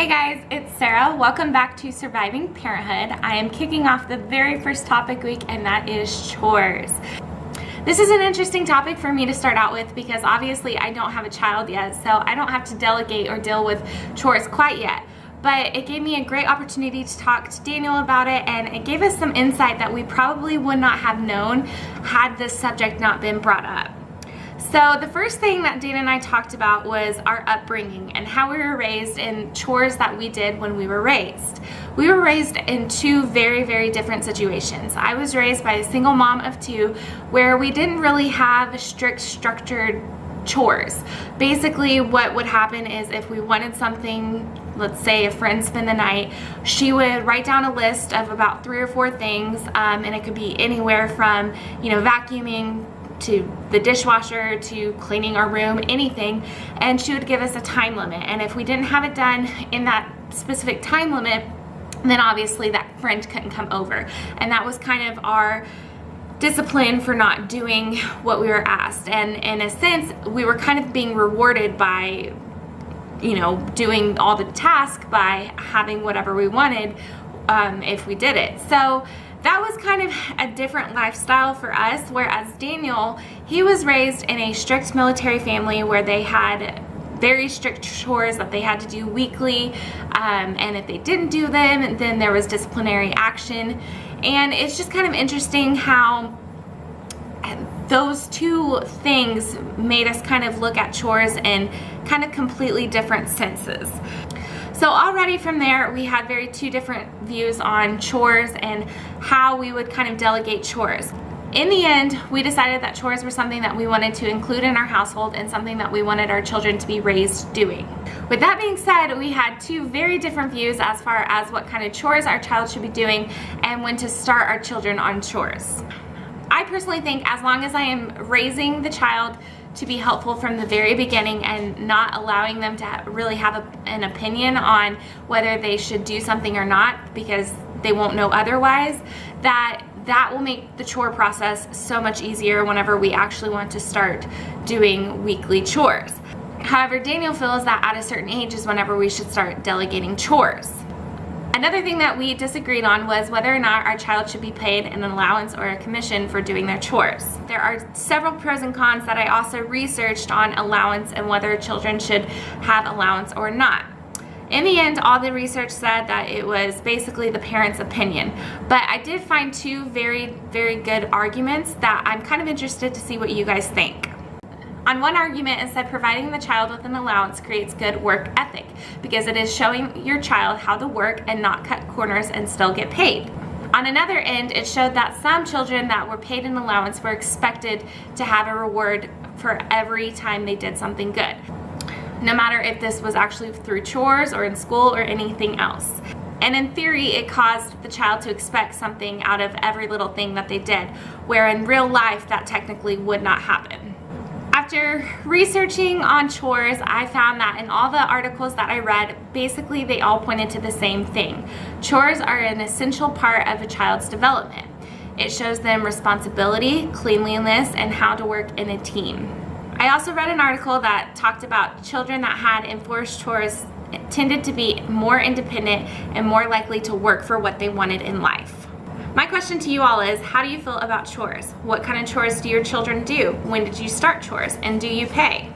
Hey guys, it's Sarah. Welcome back to Surviving Parenthood. I am kicking off the very first topic week, and that is chores. This is an interesting topic for me to start out with because obviously I don't have a child yet, so I don't have to delegate or deal with chores quite yet. But it gave me a great opportunity to talk to Daniel about it, and it gave us some insight that we probably would not have known had this subject not been brought up. So the first thing that Dana and I talked about was our upbringing and how we were raised and chores that we did when we were raised. We were raised in two very, very different situations. I was raised by a single mom of two where we didn't really have strict, structured chores. Basically, what would happen is if we wanted something, let's say a friend spend the night, she would write down a list of about 3 or 4 things, and it could be anywhere from, vacuuming to the dishwasher to cleaning our room, anything, and she would give us a time limit. And if we didn't have it done in that specific time limit, then obviously that friend couldn't come over. And that was kind of our discipline for not doing what we were asked. And in a sense, we were kind of being rewarded by, doing all the tasks by having whatever we wanted if we did it. So that was kind of a different lifestyle for us, whereas Daniel, he was raised in a strict military family where they had very strict chores that they had to do weekly, and if they didn't do them, then there was disciplinary action. And it's just kind of interesting how those two things made us kind of look at chores in kind of completely different senses. So already from there, we had two different views on chores and how we would kind of delegate chores. In the end, we decided that chores were something that we wanted to include in our household and something that we wanted our children to be raised doing. With that being said, we had two very different views as far as what kind of chores our child should be doing and when to start our children on chores. I personally think as long as I am raising the child to be helpful from the very beginning and not allowing them to really have an opinion on whether they should do something or not because they won't know otherwise, that will make the chore process so much easier whenever we actually want to start doing weekly chores. However, Daniel feels that at a certain age is whenever we should start delegating chores. Another thing that we disagreed on was whether or not our child should be paid an allowance or a commission for doing their chores. There are several pros and cons that I also researched on allowance and whether children should have allowance or not. In the end, all the research said that it was basically the parent's opinion. But I did find two very, very good arguments that I'm kind of interested to see what you guys think. On one argument, it said providing the child with an allowance creates good work ethic because it is showing your child how to work and not cut corners and still get paid. On another end, it showed that some children that were paid an allowance were expected to have a reward for every time they did something good, no matter if this was actually through chores or in school or anything else. And in theory, it caused the child to expect something out of every little thing that they did, where in real life that technically would not happen. After researching on chores, I found that in all the articles that I read, basically they all pointed to the same thing. Chores are an essential part of a child's development. It shows them responsibility, cleanliness, and how to work in a team. I also read an article that talked about children that had enforced chores tended to be more independent and more likely to work for what they wanted in life. My question to you all is, how do you feel about chores? What kind of chores do your children do? When did you start chores? And do you pay?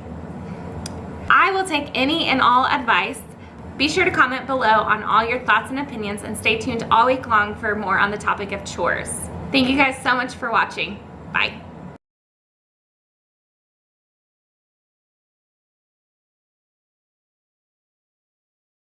I will take any and all advice. Be sure to comment below on all your thoughts and opinions and stay tuned all week long for more on the topic of chores. Thank you guys so much for watching. Bye.